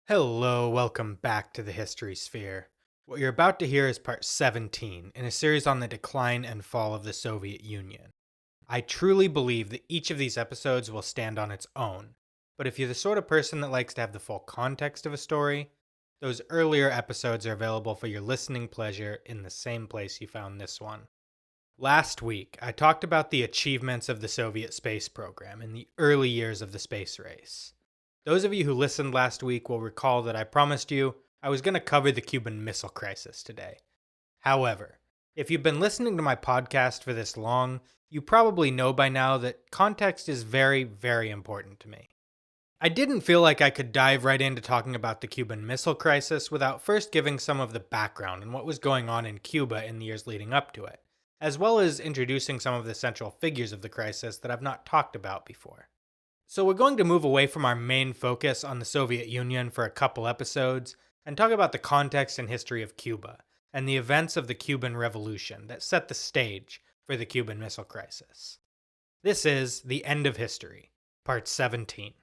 Hello, welcome back to the History Sphere. What you're about to hear is part 17 in a series on the decline and fall of the Soviet Union. I truly believe that each of these episodes will stand on its own, but if you're the sort of person that likes to have the full context of a story, those earlier episodes are available for your listening pleasure in the same place you found this one. Last week, I talked about the achievements of the Soviet space program in the early years of the space race. Those of you who listened last week will recall that I promised you I was going to cover the Cuban Missile Crisis today. However, if you've been listening to my podcast for this long, you probably know by now that context is very, very important to me. I didn't feel like I could dive right into talking about the Cuban Missile Crisis without first giving some of the background and what was going on in Cuba in the years leading up to it, as well as introducing some of the central figures of the crisis that I've not talked about before. So we're going to move away from our main focus on the Soviet Union for a couple episodes and talk about the context and history of Cuba and the events of the Cuban Revolution that set the stage for the Cuban Missile Crisis. This is The End of History, Part 17.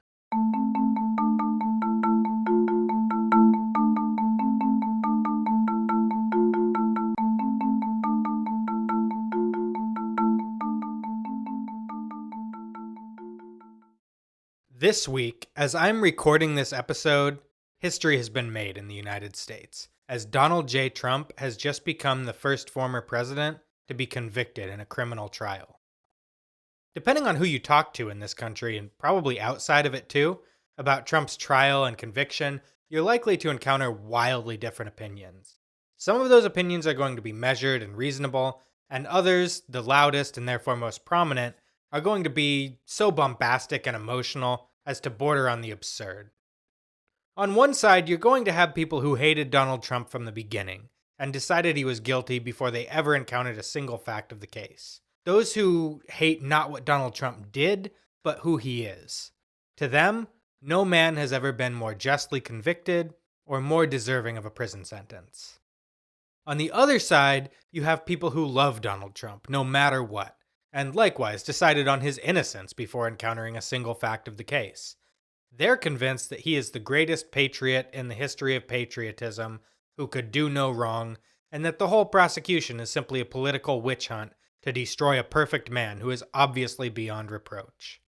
This week, as I'm recording this episode, history has been made in the United States, as Donald J. Trump has just become the first former president to be convicted in a criminal trial. Depending on who you talk to in this country, and probably outside of it too, about Trump's trial and conviction, you're likely to encounter wildly different opinions. Some of those opinions are going to be measured and reasonable, and others, the loudest and therefore most prominent, are going to be so bombastic and emotional as to border on the absurd. On one side, you're going to have people who hated Donald Trump from the beginning and decided he was guilty before they ever encountered a single fact of the case. Those who hate not what Donald Trump did, but who he is. To them, no man has ever been more justly convicted or more deserving of a prison sentence. On the other side, you have people who love Donald Trump no matter what, and likewise decided on his innocence before encountering a single fact of the case. They're convinced that he is the greatest patriot in the history of patriotism who could do no wrong, and that the whole prosecution is simply a political witch hunt to destroy a perfect man who is obviously beyond reproach.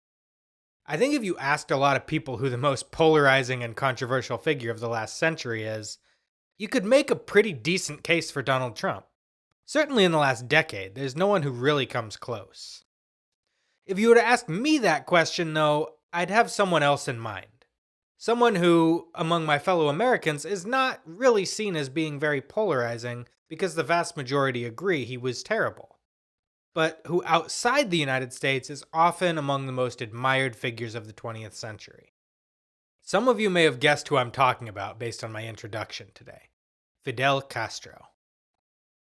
I think if you asked a lot of people who the most polarizing and controversial figure of the last century is, you could make a pretty decent case for Donald Trump. Certainly in the last decade, there's no one who really comes close. If you were to ask me that question, though, I'd have someone else in mind. Someone who, among my fellow Americans, is not really seen as being very polarizing because the vast majority agree he was terrible, but who outside the United States is often among the most admired figures of the 20th century. Some of you may have guessed who I'm talking about based on my introduction today. Fidel Castro.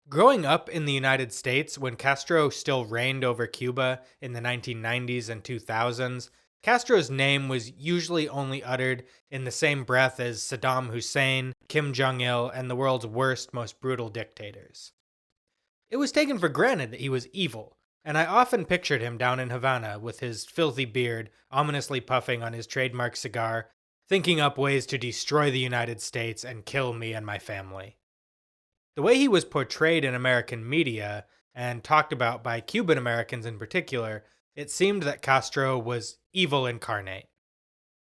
Growing up in the United States when Castro still reigned over Cuba in the 1990s and 2000s, Castro's name was usually only uttered in the same breath as Saddam Hussein, Kim Jong-il, and the world's worst, most brutal dictators. It was taken for granted that he was evil, and I often pictured him down in Havana with his filthy beard ominously puffing on his trademark cigar, thinking up ways to destroy the United States and kill me and my family. The way he was portrayed in American media, and talked about by Cuban Americans in particular, it seemed that Castro was evil incarnate.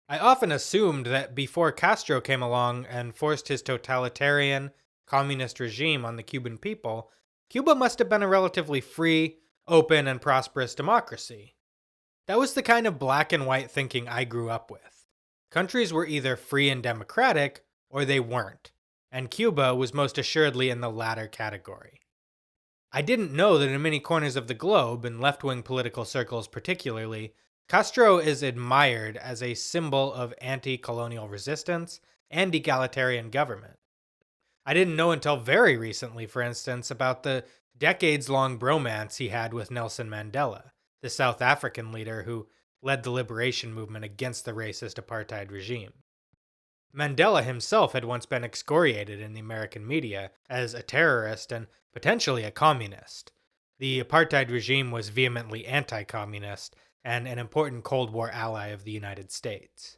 I often assumed that before Castro came along and forced his totalitarian, communist regime on the Cuban people, Cuba must have been a relatively free, open, and prosperous democracy. That was the kind of black and white thinking I grew up with. Countries were either free and democratic, or they weren't, and Cuba was most assuredly in the latter category. I didn't know that in many corners of the globe, in left-wing political circles particularly, Castro is admired as a symbol of anti-colonial resistance and egalitarian government. I didn't know until very recently, for instance, about the decades-long bromance he had with Nelson Mandela, the South African leader who led the liberation movement against the racist apartheid regime. Mandela himself had once been excoriated in the American media as a terrorist and potentially a communist. The apartheid regime was vehemently anti-communist and an important Cold War ally of the United States.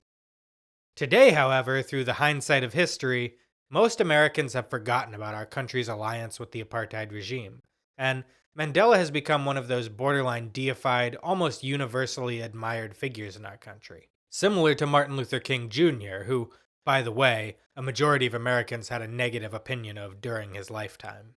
Today, however, through the hindsight of history, most Americans have forgotten about our country's alliance with the apartheid regime, and Mandela has become one of those borderline deified, almost universally admired figures in our country. Similar to Martin Luther King Jr., who, by the way, a majority of Americans had a negative opinion of during his lifetime.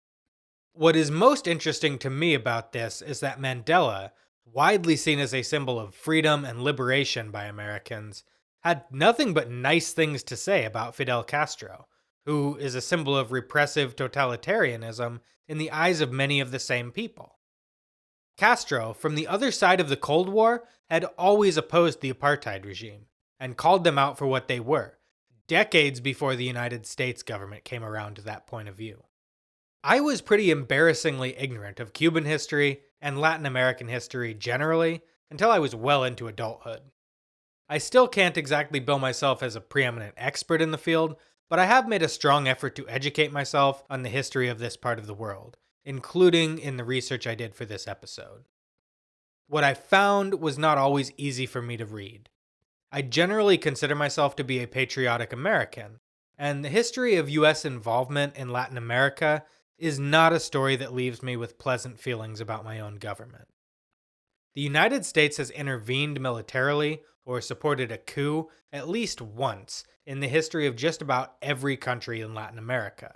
What is most interesting to me about this is that Mandela, widely seen as a symbol of freedom and liberation by Americans, had nothing but nice things to say about Fidel Castro, who is a symbol of repressive totalitarianism in the eyes of many of the same people. Castro, from the other side of the Cold War, had always opposed the apartheid regime and called them out for what they were, decades before the United States government came around to that point of view. I was pretty embarrassingly ignorant of Cuban history and Latin American history generally until I was well into adulthood. I still can't exactly bill myself as a preeminent expert in the field, but I have made a strong effort to educate myself on the history of this part of the world, including in the research I did for this episode. What I found was not always easy for me to read. I generally consider myself to be a patriotic American, and the history of US involvement in Latin America is not a story that leaves me with pleasant feelings about my own government. The United States has intervened militarily or supported a coup at least once in the history of just about every country in Latin America,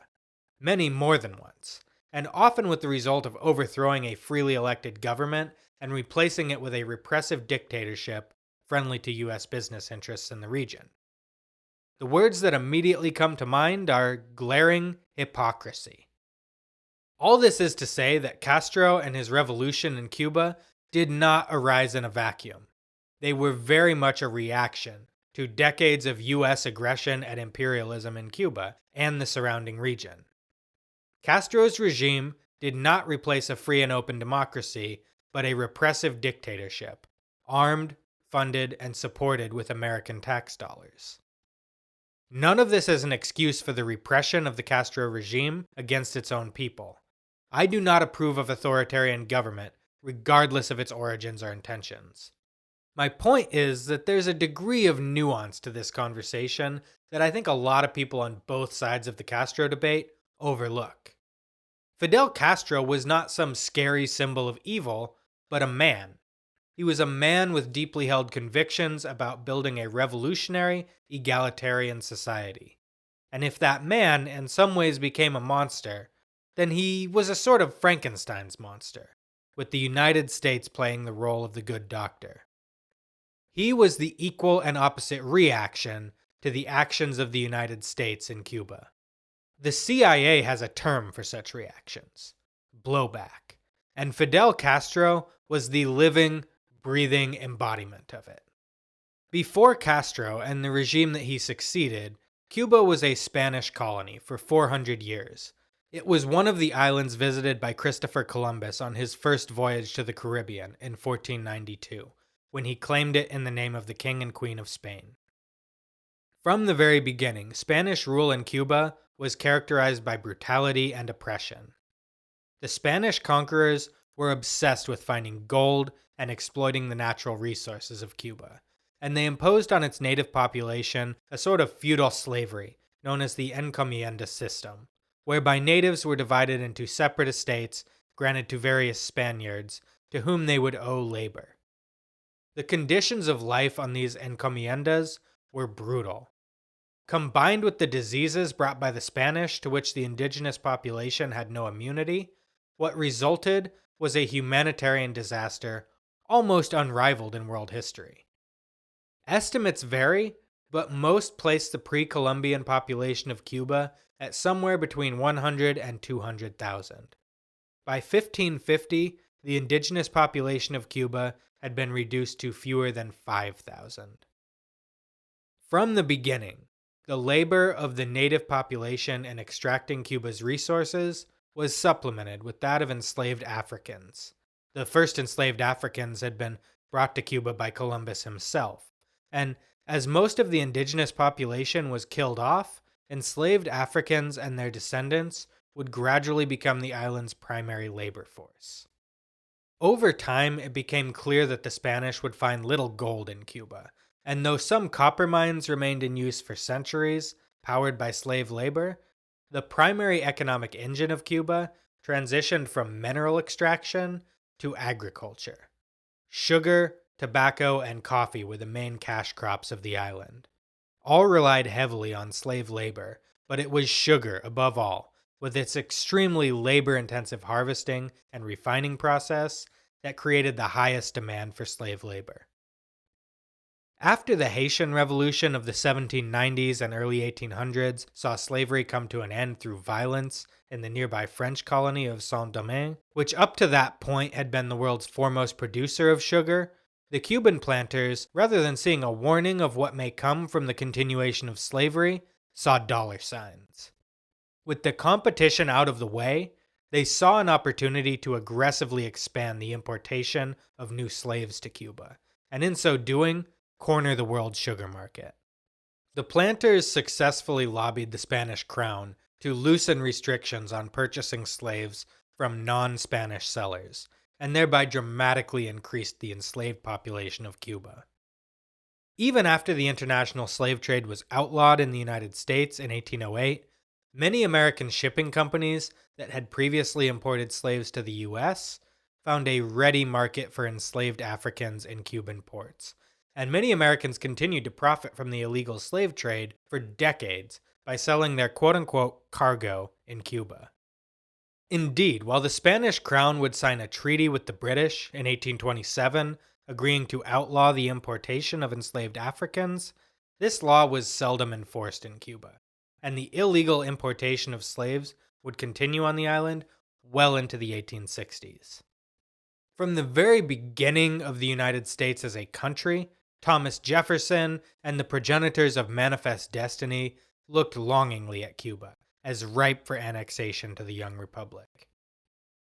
many more than once, and often with the result of overthrowing a freely elected government and replacing it with a repressive dictatorship friendly to US business interests in the region. The words that immediately come to mind are glaring hypocrisy. All this is to say that Castro and his revolution in Cuba did not arise in a vacuum. They were very much a reaction to decades of US aggression and imperialism in Cuba and the surrounding region. Castro's regime did not replace a free and open democracy, but a repressive dictatorship, armed, funded, and supported with American tax dollars. None of this is an excuse for the repression of the Castro regime against its own people. I do not approve of authoritarian government, regardless of its origins or intentions. My point is that there's a degree of nuance to this conversation that I think a lot of people on both sides of the Castro debate overlook. Fidel Castro was not some scary symbol of evil, but a man. He was a man with deeply held convictions about building a revolutionary, egalitarian society. And if that man in some ways became a monster, then he was a sort of Frankenstein's monster, with the United States playing the role of the good doctor. He was the equal and opposite reaction to the actions of the United States in Cuba. The CIA has a term for such reactions: blowback, and Fidel Castro was the living, breathing embodiment of it. Before Castro and the regime that he succeeded, Cuba was a Spanish colony for 400 years. It was one of the islands visited by Christopher Columbus on his first voyage to the Caribbean in 1492, when he claimed it in the name of the King and Queen of Spain. From the very beginning, Spanish rule in Cuba was characterized by brutality and oppression. The Spanish conquerors were obsessed with finding gold and exploiting the natural resources of Cuba, and they imposed on its native population a sort of feudal slavery known as the encomienda system, whereby natives were divided into separate estates granted to various Spaniards to whom they would owe labor. The conditions of life on these encomiendas were brutal. Combined with the diseases brought by the Spanish to which the indigenous population had no immunity, what resulted was a humanitarian disaster almost unrivaled in world history. Estimates vary, but most place the pre-Columbian population of Cuba at somewhere between 100 and 200,000. By 1550, the indigenous population of Cuba had been reduced to fewer than 5,000. From the beginning, the labor of the native population in extracting Cuba's resources was supplemented with that of enslaved Africans. The first enslaved Africans had been brought to Cuba by Columbus himself, and as most of the indigenous population was killed off, enslaved Africans and their descendants would gradually become the island's primary labor force. Over time, it became clear that the Spanish would find little gold in Cuba, And though some copper mines remained in use for centuries, powered by slave labor, the primary economic engine of Cuba transitioned from mineral extraction to agriculture. Sugar, tobacco, and coffee were the main cash crops of the island. All relied heavily on slave labor, but it was sugar above all, with its extremely labor-intensive harvesting and refining process, that created the highest demand for slave labor. After the Haitian Revolution of the 1790s and early 1800s saw slavery come to an end through violence in the nearby French colony of Saint-Domingue, which up to that point had been the world's foremost producer of sugar, the Cuban planters, rather than seeing a warning of what may come from the continuation of slavery, saw dollar signs. With the competition out of the way, they saw an opportunity to aggressively expand the importation of new slaves to Cuba, and in so doing, corner the world's sugar market. The planters successfully lobbied the Spanish crown to loosen restrictions on purchasing slaves from non-Spanish sellers, and thereby dramatically increased the enslaved population of Cuba. Even after the international slave trade was outlawed in the United States in 1808, many American shipping companies that had previously imported slaves to the U.S. found a ready market for enslaved Africans in Cuban ports, and many Americans continued to profit from the illegal slave trade for decades by selling their quote-unquote cargo in Cuba. Indeed, while the Spanish crown would sign a treaty with the British in 1827, agreeing to outlaw the importation of enslaved Africans, this law was seldom enforced in Cuba, and the illegal importation of slaves would continue on the island well into the 1860s. From the very beginning of the United States as a country, Thomas Jefferson and the progenitors of Manifest Destiny looked longingly at Cuba as ripe for annexation to the young republic.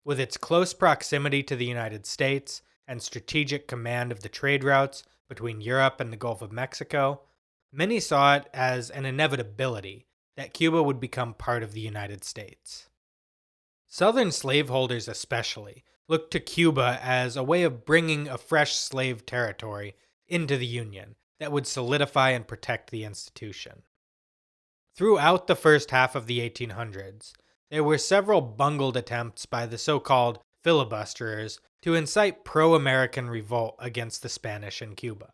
With its close proximity to the United States and strategic command of the trade routes between Europe and the Gulf of Mexico, many saw it as an inevitability that Cuba would become part of the United States. Southern slaveholders especially looked to Cuba as a way of bringing a fresh slave territory into the Union that would solidify and protect the institution. Throughout the first half of the 1800s, there were several bungled attempts by the so-called filibusterers to incite pro-American revolt against the Spanish in Cuba.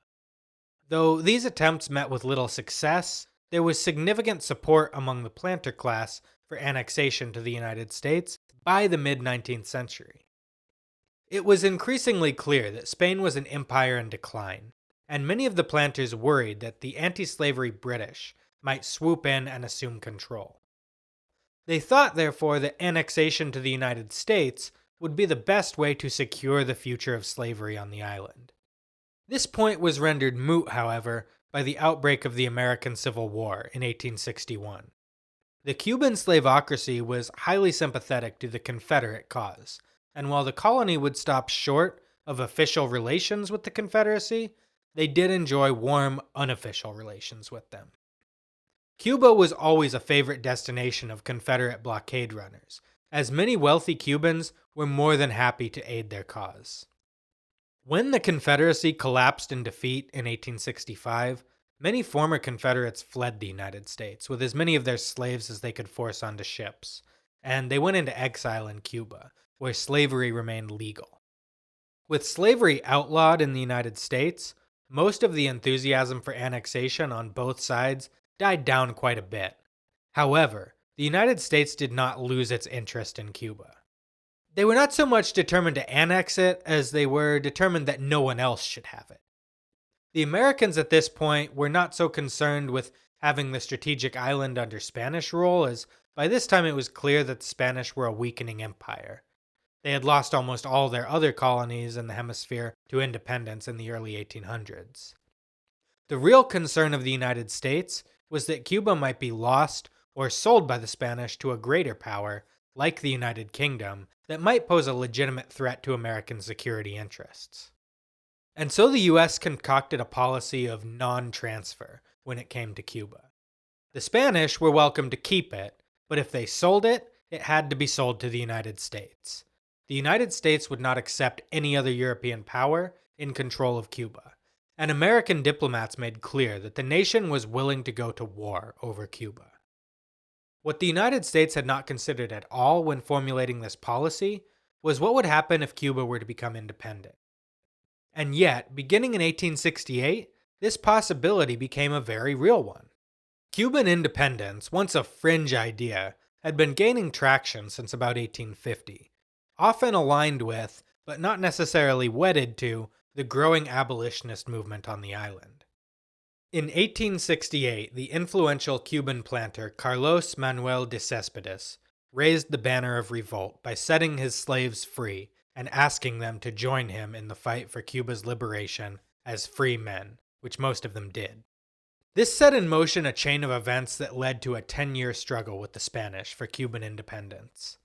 Though these attempts met with little success, there was significant support among the planter class for annexation to the United States by the mid-19th century. It was increasingly clear that Spain was an empire in decline, and many of the planters worried that the anti-slavery British might swoop in and assume control. They thought, therefore, that annexation to the United States would be the best way to secure the future of slavery on the island. This point was rendered moot, however, by the outbreak of the American Civil War in 1861. The Cuban slavocracy was highly sympathetic to the Confederate cause, and while the colony would stop short of official relations with the Confederacy, they did enjoy warm, unofficial relations with them. Cuba was always a favorite destination of Confederate blockade runners, as many wealthy Cubans were more than happy to aid their cause. When the Confederacy collapsed in defeat in 1865, many former Confederates fled the United States with as many of their slaves as they could force onto ships, and they went into exile in Cuba, where slavery remained legal. With slavery outlawed in the United States, most of the enthusiasm for annexation on both sides died down quite a bit. However, the United States did not lose its interest in Cuba. They were not so much determined to annex it as they were determined that no one else should have it. The Americans at this point were not so concerned with having the strategic island under Spanish rule, as by this time it was clear that the Spanish were a weakening empire. They had lost almost all their other colonies in the hemisphere to independence in the early 1800s. The real concern of the United States was that Cuba might be lost or sold by the Spanish to a greater power, like the United Kingdom, that might pose a legitimate threat to American security interests. And so the US concocted a policy of non-transfer when it came to Cuba. The Spanish were welcome to keep it, but if they sold it, it had to be sold to the United States. The United States would not accept any other European power in control of Cuba, and American diplomats made clear that the nation was willing to go to war over Cuba. What the United States had not considered at all when formulating this policy was what would happen if Cuba were to become independent. And yet, beginning in 1868, this possibility became a very real one. Cuban independence, once a fringe idea, had been gaining traction since about 1850, often aligned with, but not necessarily wedded to, the growing abolitionist movement on the island. In 1868, the influential Cuban planter Carlos Manuel de Céspedes raised the banner of revolt by setting his slaves free and asking them to join him in the fight for Cuba's liberation as free men, which most of them did. This set in motion a chain of events that led to a 10-year struggle with the Spanish for Cuban independence.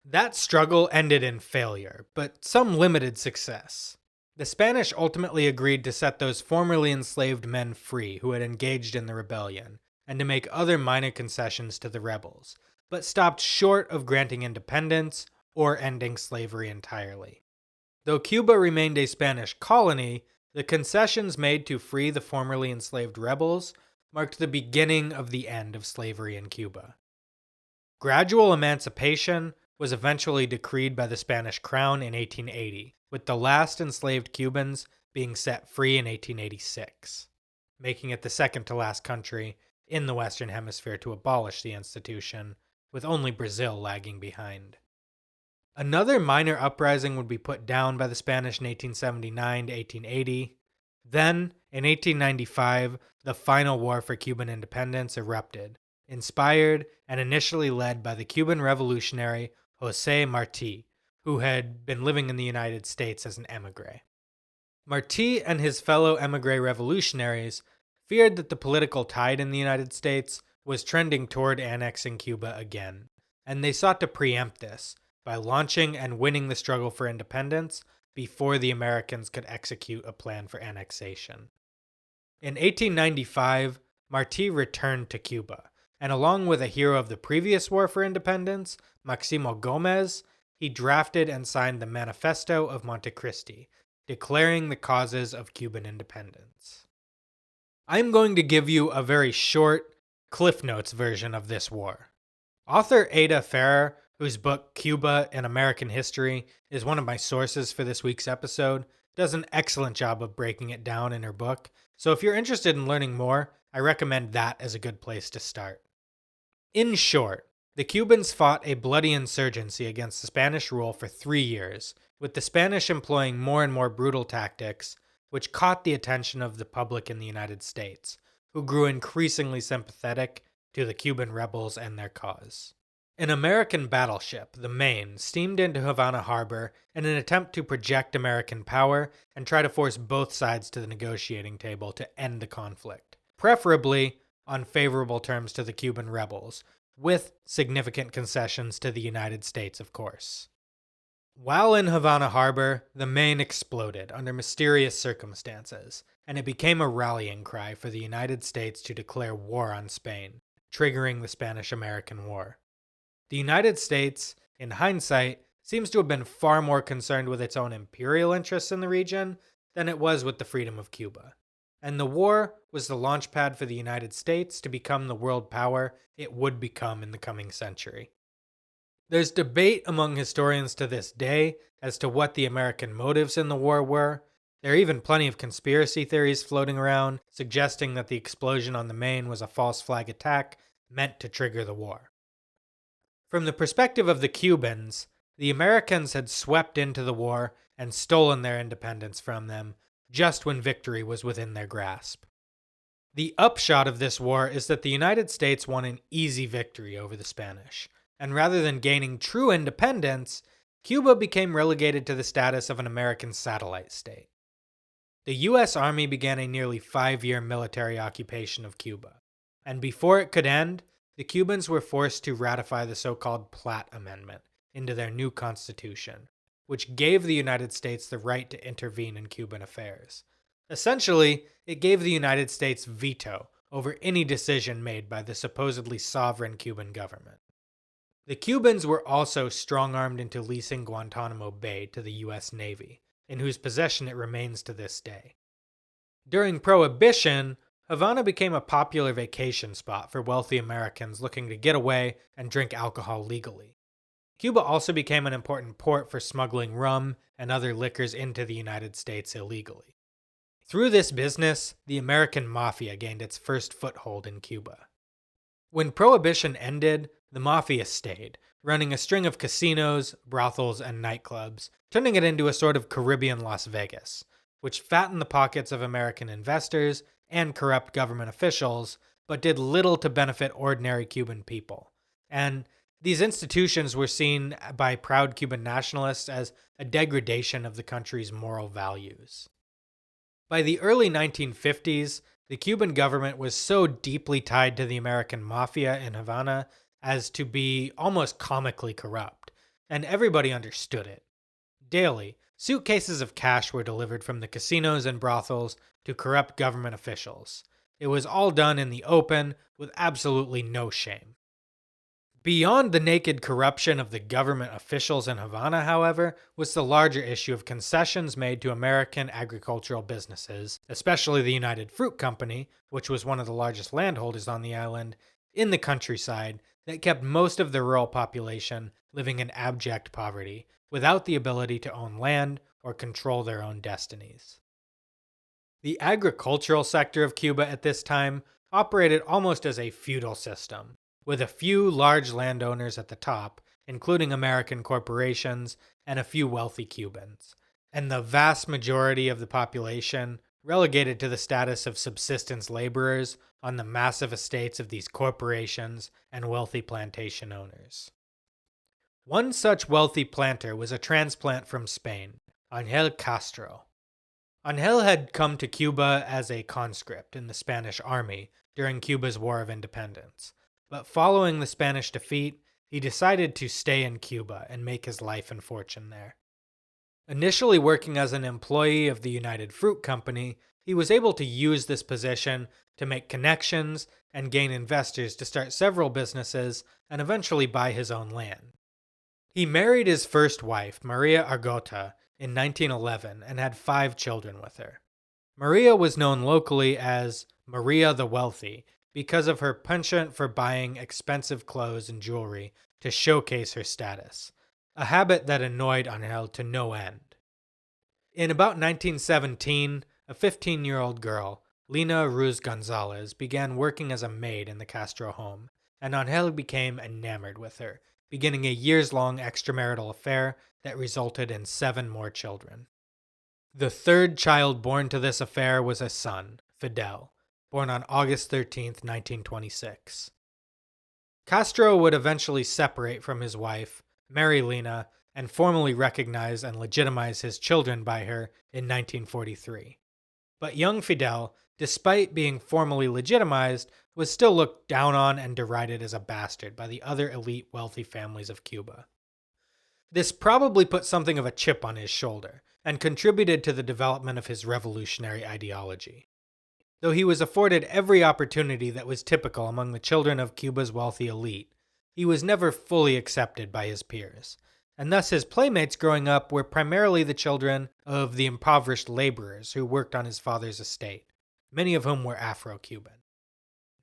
That struggle ended in failure, but some limited success. The Spanish ultimately agreed to set those formerly enslaved men free who had engaged in the rebellion, and to make other minor concessions to the rebels, but stopped short of granting independence or ending slavery entirely. Though Cuba remained a Spanish colony, the concessions made to free the formerly enslaved rebels marked the beginning of the end of slavery in Cuba. Gradual emancipation was eventually decreed by the Spanish crown in 1880, with the last enslaved Cubans being set free in 1886, making it the second to last country in the Western Hemisphere to abolish the institution, with only Brazil lagging behind. Another minor uprising would be put down by the Spanish in 1879 to 1880. Then, in 1895, the final war for Cuban independence erupted, inspired and initially led by the Cuban revolutionary José Martí, who had been living in the United States as an émigré. Martí and his fellow émigré revolutionaries feared that the political tide in the United States was trending toward annexing Cuba again, and they sought to preempt this by launching and winning the struggle for independence before the Americans could execute a plan for annexation. In 1895, Martí returned to Cuba, and along with a hero of the previous war for independence, Máximo Gómez, he drafted and signed the Manifesto of Montecristi, declaring the causes of Cuban independence. I'm going to give you a very short, Cliff Notes version of this war. Author Ada Ferrer, whose book Cuba and American History is one of my sources for this week's episode, does an excellent job of breaking it down in her book, so if you're interested in learning more, I recommend that as a good place to start. In short, the Cubans fought a bloody insurgency against the Spanish rule for 3 years, with the Spanish employing more and more brutal tactics, which caught the attention of the public in the United States, who grew increasingly sympathetic to the Cuban rebels and their cause. An American battleship, the Maine, steamed into Havana Harbor in an attempt to project American power and try to force both sides to the negotiating table to end the conflict, preferably on favorable terms to the Cuban rebels, with significant concessions to the United States, of course. While in Havana Harbor, the Maine exploded under mysterious circumstances, and it became a rallying cry for the United States to declare war on Spain, triggering the Spanish-American War. The United States, in hindsight, seems to have been far more concerned with its own imperial interests in the region than it was with the freedom of Cuba. And the war was the launchpad for the United States to become the world power it would become in the coming century. There's debate among historians to this day as to what the American motives in the war were. There are even plenty of conspiracy theories floating around suggesting that the explosion on the Maine was a false flag attack meant to trigger the war. From the perspective of the Cubans, the Americans had swept into the war and stolen their independence from them just when victory was within their grasp. The upshot of this war is that the United States won an easy victory over the Spanish, and rather than gaining true independence, Cuba became relegated to the status of an American satellite state. The U.S. Army began a nearly 5-year military occupation of Cuba, and before it could end, the Cubans were forced to ratify the so-called Platt Amendment into their new constitution, which gave the United States the right to intervene in Cuban affairs. Essentially, it gave the United States veto over any decision made by the supposedly sovereign Cuban government. The Cubans were also strong-armed into leasing Guantanamo Bay to the U.S. Navy, in whose possession it remains to this day. During Prohibition, Havana became a popular vacation spot for wealthy Americans looking to get away and drink alcohol legally. Cuba also became an important port for smuggling rum and other liquors into the United States illegally. Through this business, the American mafia gained its first foothold in Cuba. When Prohibition ended, the mafia stayed, running a string of casinos, brothels, and nightclubs, turning it into a sort of Caribbean Las Vegas, which fattened the pockets of American investors and corrupt government officials, but did little to benefit ordinary Cuban people. And these institutions were seen by proud Cuban nationalists as a degradation of the country's moral values. By the early 1950s, the Cuban government was so deeply tied to the American mafia in Havana as to be almost comically corrupt, and everybody understood it. Daily, suitcases of cash were delivered from the casinos and brothels to corrupt government officials. It was all done in the open, with absolutely no shame. Beyond the naked corruption of the government officials in Havana, however, was the larger issue of concessions made to American agricultural businesses, especially the United Fruit Company, which was one of the largest landholders on the island, in the countryside, that kept most of the rural population living in abject poverty, without the ability to own land or control their own destinies. The agricultural sector of Cuba at this time operated almost as a feudal system, with a few large landowners at the top, including American corporations and a few wealthy Cubans, and the vast majority of the population relegated to the status of subsistence laborers on the massive estates of these corporations and wealthy plantation owners. One such wealthy planter was a transplant from Spain, Fidel Castro. Angel had come to Cuba as a conscript in the Spanish army during Cuba's War of Independence. But following the Spanish defeat, he decided to stay in Cuba and make his life and fortune there. Initially working as an employee of the United Fruit Company, he was able to use this position to make connections and gain investors to start several businesses and eventually buy his own land. He married his first wife, Maria Argota, in 1911 and had 5 children with her. Maria was known locally as Maria the Wealthy, because of her penchant for buying expensive clothes and jewelry to showcase her status, a habit that annoyed Angel to no end. In about 1917, a 15-year-old girl, Lina Ruz Gonzalez, began working as a maid in the Castro home, and Angel became enamored with her, beginning a years-long extramarital affair that resulted in 7 more children. The third child born to this affair was a son, Fidel, born on August 13, 1926. Castro would eventually separate from his wife, marry Lina, and formally recognize and legitimize his children by her in 1943. But young Fidel, despite being formally legitimized, was still looked down on and derided as a bastard by the other elite wealthy families of Cuba. This probably put something of a chip on his shoulder and contributed to the development of his revolutionary ideology. Though he was afforded every opportunity that was typical among the children of Cuba's wealthy elite, he was never fully accepted by his peers, and thus his playmates growing up were primarily the children of the impoverished laborers who worked on his father's estate, many of whom were Afro-Cuban.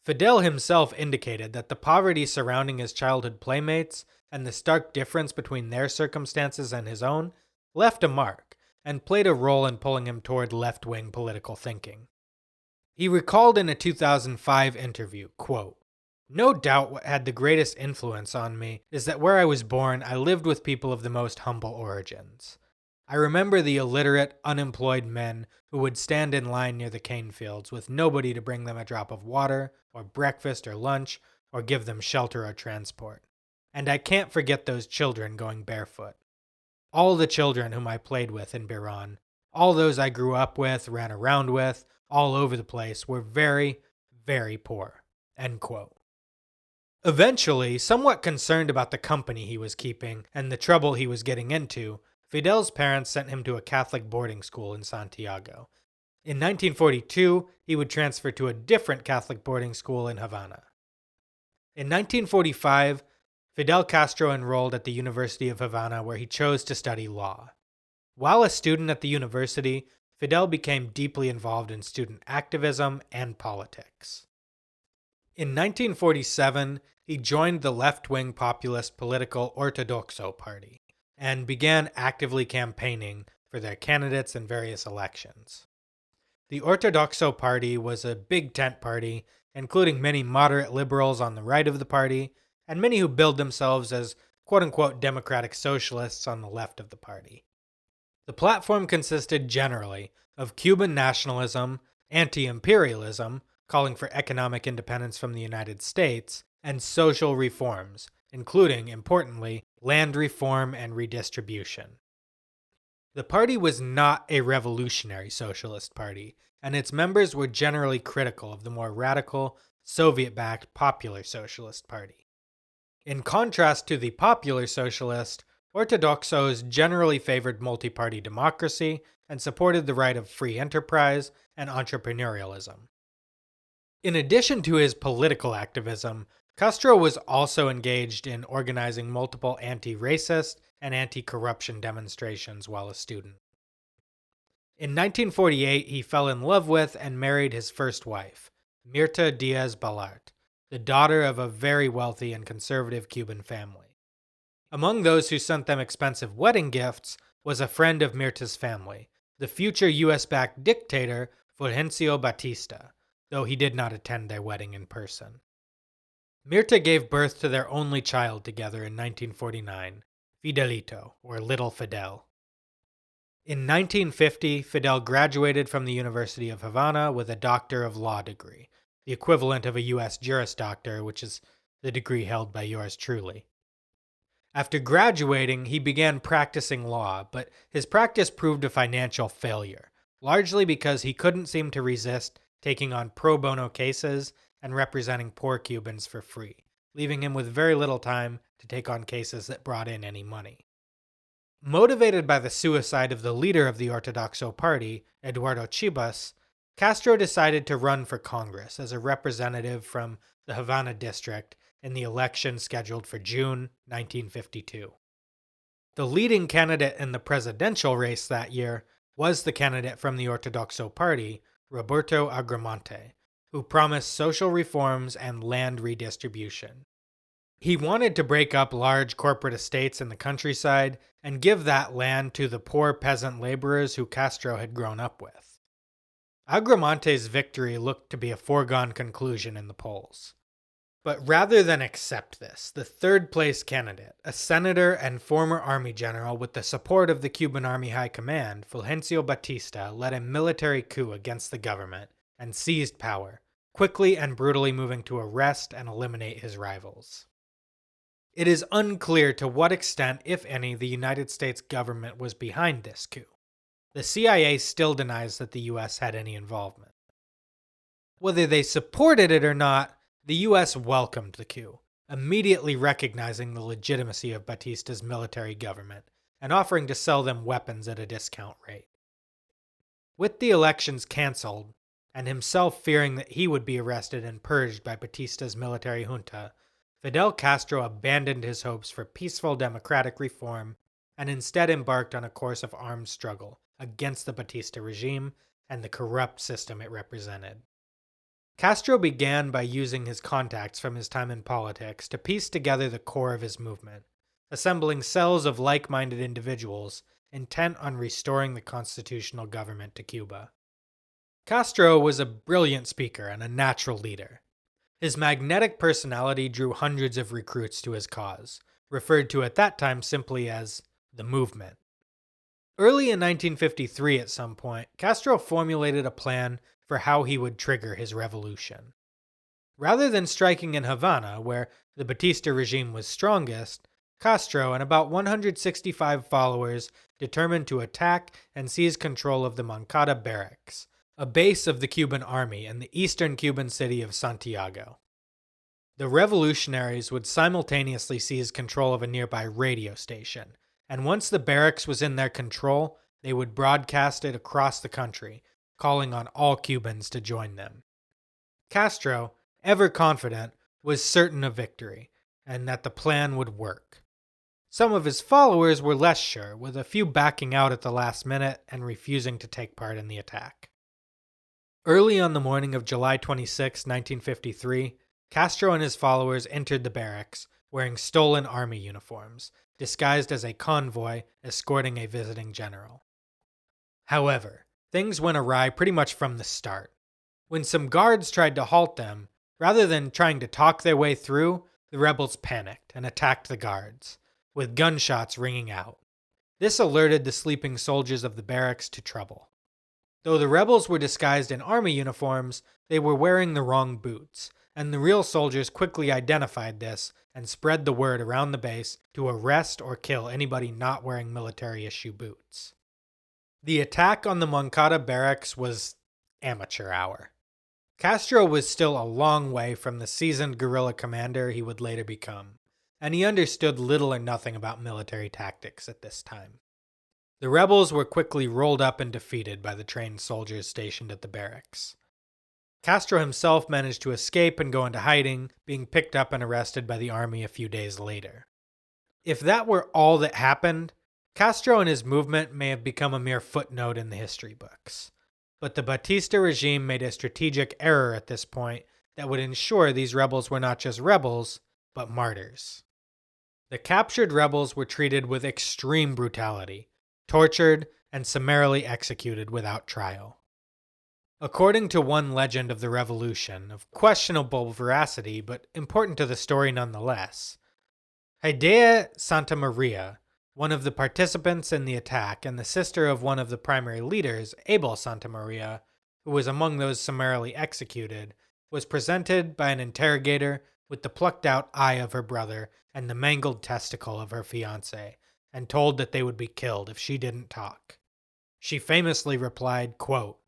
Fidel himself indicated that the poverty surrounding his childhood playmates and the stark difference between their circumstances and his own left a mark and played a role in pulling him toward left-wing political thinking. He recalled in a 2005 interview, quote, "No doubt what had the greatest influence on me is that where I was born, I lived with people of the most humble origins. I remember the illiterate, unemployed men who would stand in line near the cane fields with nobody to bring them a drop of water, or breakfast or lunch, or give them shelter or transport. And I can't forget those children going barefoot. All the children whom I played with in Biran, all those I grew up with, ran around with, all over the place, were very, very poor." End quote. Eventually, somewhat concerned about the company he was keeping and the trouble he was getting into, Fidel's parents sent him to a Catholic boarding school in Santiago. In 1942, he would transfer to a different Catholic boarding school in Havana. In 1945, Fidel Castro enrolled at the University of Havana, where he chose to study law. While a student at the university, Fidel became deeply involved in student activism and politics. In 1947, he joined the left-wing populist political Ortodoxo Party and began actively campaigning for their candidates in various elections. The Ortodoxo Party was a big tent party, including many moderate liberals on the right of the party, and many who billed themselves as quote-unquote democratic socialists on the left of the party. The platform consisted generally of Cuban nationalism, anti-imperialism, calling for economic independence from the United States, and social reforms, including, importantly, land reform and redistribution. The party was not a revolutionary socialist party, and its members were generally critical of the more radical, Soviet-backed Popular Socialist Party. In contrast to the Popular Socialist, Ortodoxos generally favored multi-party democracy and supported the right of free enterprise and entrepreneurialism. In addition to his political activism, Castro was also engaged in organizing multiple anti-racist and anti-corruption demonstrations while a student. In 1948, he fell in love with and married his first wife, Mirta Diaz-Balart, the daughter of a very wealthy and conservative Cuban family. Among those who sent them expensive wedding gifts was a friend of Mirta's family, the future US-backed dictator Fulgencio Batista, though he did not attend their wedding in person. Mirta gave birth to their only child together in 1949, Fidelito, or Little Fidel. In 1950, Fidel graduated from the University of Havana with a Doctor of Law degree, the equivalent of a U.S. Juris Doctor, which is the degree held by yours truly. After graduating, he began practicing law, but his practice proved a financial failure, largely because he couldn't seem to resist taking on pro bono cases and representing poor Cubans for free, leaving him with very little time to take on cases that brought in any money. Motivated by the suicide of the leader of the Ortodoxo Party, Eduardo Chibas, Castro decided to run for Congress as a representative from the Havana district in the election scheduled for June 1952. The leading candidate in the presidential race that year was the candidate from the Ortodoxo Party, Roberto Agramonte, who promised social reforms and land redistribution. He wanted to break up large corporate estates in the countryside and give that land to the poor peasant laborers who Castro had grown up with. Agramonte's victory looked to be a foregone conclusion in the polls. But rather than accept this, the third-place candidate, a senator and former army general with the support of the Cuban Army High Command, Fulgencio Batista, led a military coup against the government and seized power, quickly and brutally moving to arrest and eliminate his rivals. It is unclear to what extent, if any, the United States government was behind this coup. The CIA still denies that the U.S. had any involvement. Whether they supported it or not, the U.S. welcomed the coup, immediately recognizing the legitimacy of Batista's military government and offering to sell them weapons at a discount rate. With the elections canceled, and himself fearing that he would be arrested and purged by Batista's military junta, Fidel Castro abandoned his hopes for peaceful democratic reform and instead embarked on a course of armed struggle against the Batista regime and the corrupt system it represented. Castro began by using his contacts from his time in politics to piece together the core of his movement, assembling cells of like-minded individuals intent on restoring the constitutional government to Cuba. Castro was a brilliant speaker and a natural leader. His magnetic personality drew hundreds of recruits to his cause, referred to at that time simply as the movement. Early in 1953 at some point, Castro formulated a plan for how he would trigger his revolution. Rather than striking in Havana, where the Batista regime was strongest, Castro and about 165 followers determined to attack and seize control of the Moncada barracks, a base of the Cuban army in the eastern Cuban city of Santiago. The revolutionaries would simultaneously seize control of a nearby radio station, and once the barracks was in their control, they would broadcast it across the country, calling on all Cubans to join them. Castro, ever confident, was certain of victory, and that the plan would work. Some of his followers were less sure, with a few backing out at the last minute and refusing to take part in the attack. Early on the morning of July 26, 1953, Castro and his followers entered the barracks, wearing stolen army uniforms, disguised as a convoy escorting a visiting general. However, things went awry pretty much from the start. When some guards tried to halt them, rather than trying to talk their way through, the rebels panicked and attacked the guards, with gunshots ringing out. This alerted the sleeping soldiers of the barracks to trouble. Though the rebels were disguised in army uniforms, they were wearing the wrong boots, and the real soldiers quickly identified this and spread the word around the base to arrest or kill anybody not wearing military-issue boots. The attack on the Moncada barracks was amateur hour. Castro was still a long way from the seasoned guerrilla commander he would later become, and he understood little or nothing about military tactics at this time. The rebels were quickly rolled up and defeated by the trained soldiers stationed at the barracks. Castro himself managed to escape and go into hiding, being picked up and arrested by the army a few days later. If that were all that happened, Castro and his movement may have become a mere footnote in the history books. But the Batista regime made a strategic error at this point that would ensure these rebels were not just rebels, but martyrs. The captured rebels were treated with extreme brutality, tortured, and summarily executed without trial. According to one legend of the revolution, of questionable veracity but important to the story nonetheless, Hidea Santa Maria, one of the participants in the attack and the sister of one of the primary leaders, Abel Santa Maria, who was among those summarily executed, was presented by an interrogator with the plucked out eye of her brother and the mangled testicle of her fiancé, and told that they would be killed if she didn't talk. She famously replied, quote,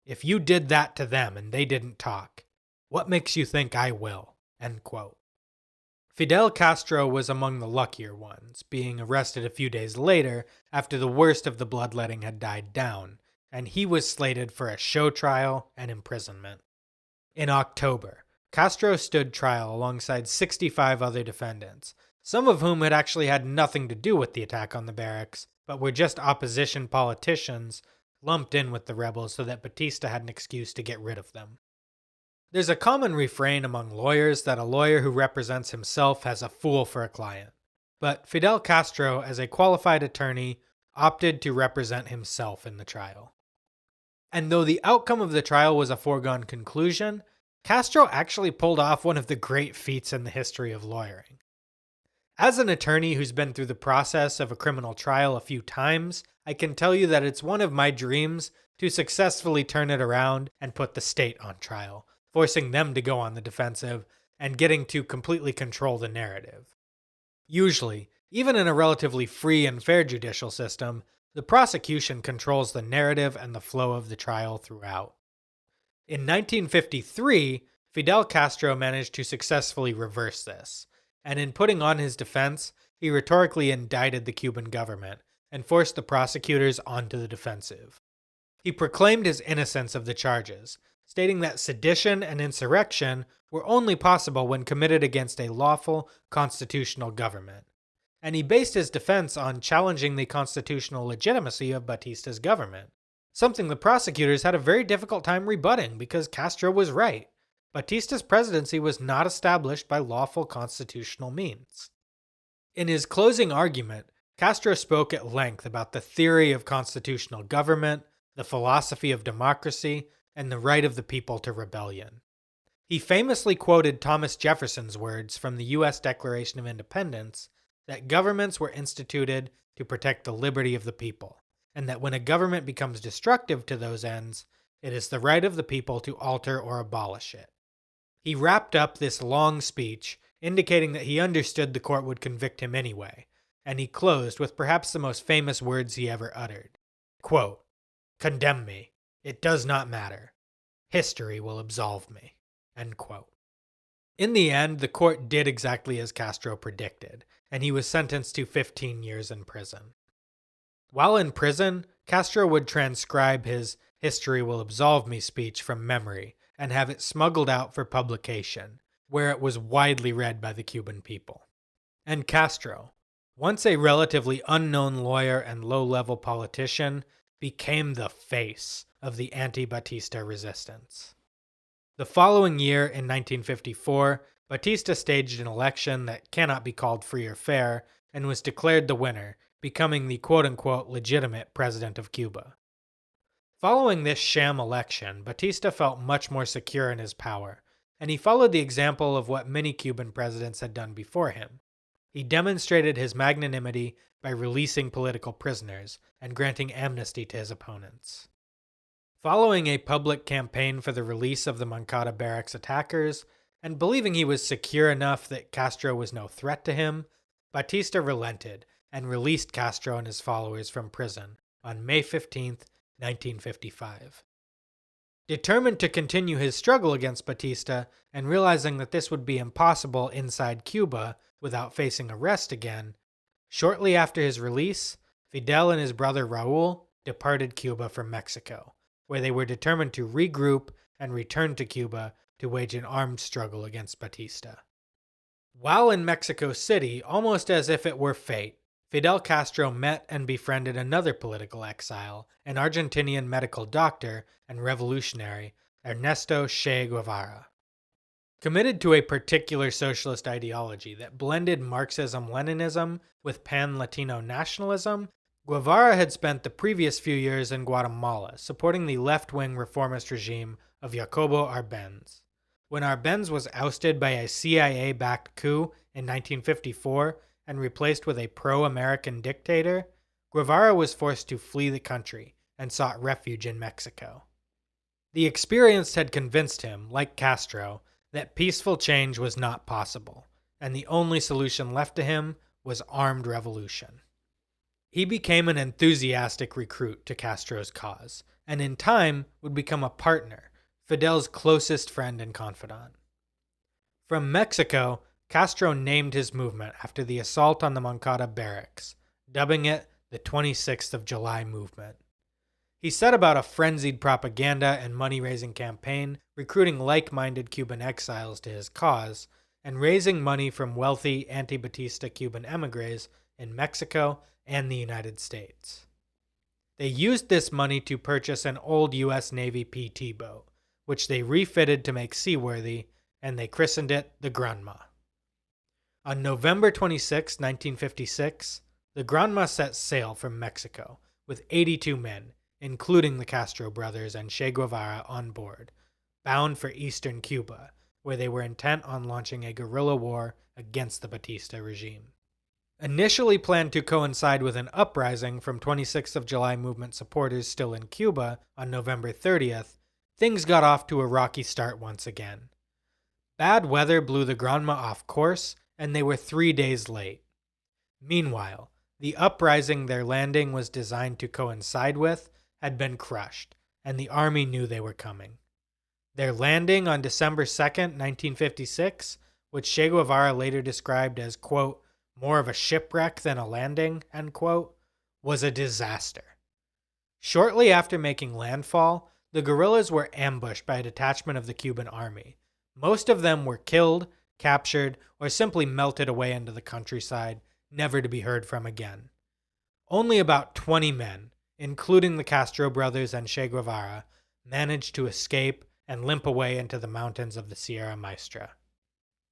"If you did that to them and they didn't talk, what makes you think I will?" End quote. Fidel Castro was among the luckier ones, being arrested a few days later after the worst of the bloodletting had died down, and he was slated for a show trial and imprisonment. In October, Castro stood trial alongside 65 other defendants, some of whom had actually had nothing to do with the attack on the barracks, but were just opposition politicians lumped in with the rebels so that Batista had an excuse to get rid of them. There's a common refrain among lawyers that a lawyer who represents himself has a fool for a client. But Fidel Castro, as a qualified attorney, opted to represent himself in the trial. And though the outcome of the trial was a foregone conclusion, Castro actually pulled off one of the great feats in the history of lawyering. As an attorney who's been through the process of a criminal trial a few times, I can tell you that it's one of my dreams to successfully turn it around and put the state on trial, forcing them to go on the defensive and getting to completely control the narrative. Usually, even in a relatively free and fair judicial system, the prosecution controls the narrative and the flow of the trial throughout. In 1953, Fidel Castro managed to successfully reverse this, and in putting on his defense, he rhetorically indicted the Cuban government and forced the prosecutors onto the defensive. He proclaimed his innocence of the charges, stating that sedition and insurrection were only possible when committed against a lawful constitutional government. And he based his defense on challenging the constitutional legitimacy of Batista's government, something the prosecutors had a very difficult time rebutting because Castro was right. Batista's presidency was not established by lawful constitutional means. In his closing argument, Castro spoke at length about the theory of constitutional government, the philosophy of democracy, and the right of the people to rebellion. He famously quoted Thomas Jefferson's words from the U.S. Declaration of Independence that governments were instituted to protect the liberty of the people, and that when a government becomes destructive to those ends, it is the right of the people to alter or abolish it. He wrapped up this long speech, indicating that he understood the court would convict him anyway, and he closed with perhaps the most famous words he ever uttered. Quote, "Condemn me. It does not matter. History will absolve me." End quote. In the end, the court did exactly as Castro predicted, and he was sentenced to 15 years in prison. While in prison, Castro would transcribe his "History will absolve me" speech from memory and have it smuggled out for publication, where it was widely read by the Cuban people. And Castro, once a relatively unknown lawyer and low-level politician, became the face of the anti-Batista resistance. The following year, in 1954, Batista staged an election that cannot be called free or fair and was declared the winner, becoming the quote-unquote legitimate president of Cuba. Following this sham election, Batista felt much more secure in his power, and he followed the example of what many Cuban presidents had done before him. He demonstrated his magnanimity by releasing political prisoners and granting amnesty to his opponents. Following a public campaign for the release of the Moncada barracks attackers, and believing he was secure enough that Castro was no threat to him, Batista relented and released Castro and his followers from prison on May 15, 1955. Determined to continue his struggle against Batista and realizing that this would be impossible inside Cuba without facing arrest again, shortly after his release, Fidel and his brother Raul departed Cuba for Mexico, where they were determined to regroup and return to Cuba to wage an armed struggle against Batista. While in Mexico City, almost as if it were fate, Fidel Castro met and befriended another political exile, an Argentinian medical doctor and revolutionary, Ernesto Che Guevara. Committed to a particular socialist ideology that blended Marxism-Leninism with pan-Latino nationalism, Guevara had spent the previous few years in Guatemala supporting the left-wing reformist regime of Jacobo Arbenz. When Arbenz was ousted by a CIA-backed coup in 1954 and replaced with a pro-American dictator, Guevara was forced to flee the country and sought refuge in Mexico. The experience had convinced him, like Castro, that peaceful change was not possible, and the only solution left to him was armed revolution. He became an enthusiastic recruit to Castro's cause, and in time would become a partner, Fidel's closest friend and confidant. From Mexico, Castro named his movement after the assault on the Moncada barracks, dubbing it the 26th of July movement. He set about a frenzied propaganda and money-raising campaign, recruiting like-minded Cuban exiles to his cause, and raising money from wealthy anti-Batista Cuban emigres in Mexico and the United States. They used this money to purchase an old U.S. Navy PT boat, which they refitted to make seaworthy, and they christened it the Granma. On November 26, 1956, the Granma set sail from Mexico with 82 men, including the Castro brothers and Che Guevara on board, bound for eastern Cuba, where they were intent on launching a guerrilla war against the Batista regime. Initially planned to coincide with an uprising from 26th of July movement supporters still in Cuba on November 30th, things got off to a rocky start once again. Bad weather blew the Granma off course, and they were 3 days late. Meanwhile, the uprising their landing was designed to coincide with had been crushed, and the army knew they were coming. Their landing on December 2nd, 1956, which Che Guevara later described as, quote, more of a shipwreck than a landing, end quote, was a disaster. Shortly after making landfall, the guerrillas were ambushed by a detachment of the Cuban army. Most of them were killed, captured, or simply melted away into the countryside, never to be heard from again. Only about 20 men, including the Castro brothers and Che Guevara, managed to escape and limp away into the mountains of the Sierra Maestra.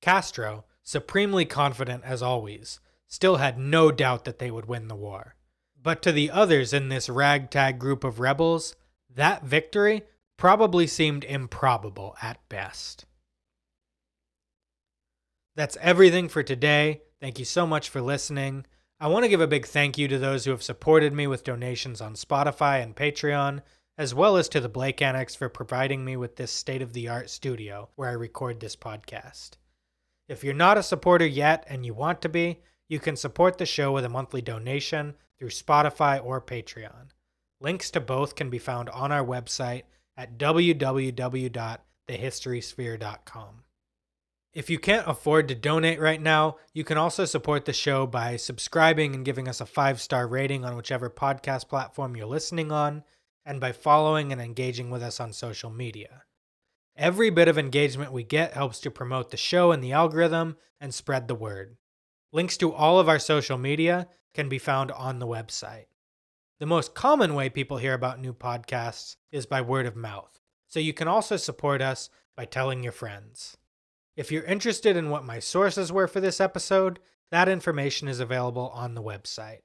Castro, supremely confident as always, still had no doubt that they would win the war. But to the others in this ragtag group of rebels, that victory probably seemed improbable at best. That's everything for today. Thank you so much for listening. I want to give a big thank you to those who have supported me with donations on Spotify and Patreon, as well as to the Blake Annex for providing me with this state-of-the-art studio where I record this podcast. If you're not a supporter yet and you want to be, you can support the show with a monthly donation through Spotify or Patreon. Links to both can be found on our website at www.thehistorysphere.com. If you can't afford to donate right now, you can also support the show by subscribing and giving us a 5-star rating on whichever podcast platform you're listening on, and by following and engaging with us on social media. Every bit of engagement we get helps to promote the show in the algorithm and spread the word. Links to all of our social media can be found on the website. The most common way people hear about new podcasts is by word of mouth, so you can also support us by telling your friends. If you're interested in what my sources were for this episode, that information is available on the website.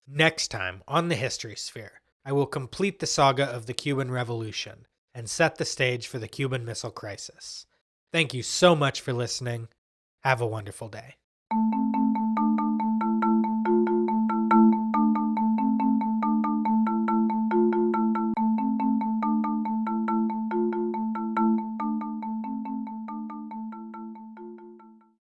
Next time on the History Sphere, I will complete the saga of the Cuban Revolution and set the stage for the Cuban Missile Crisis. Thank you so much for listening. Have a wonderful day.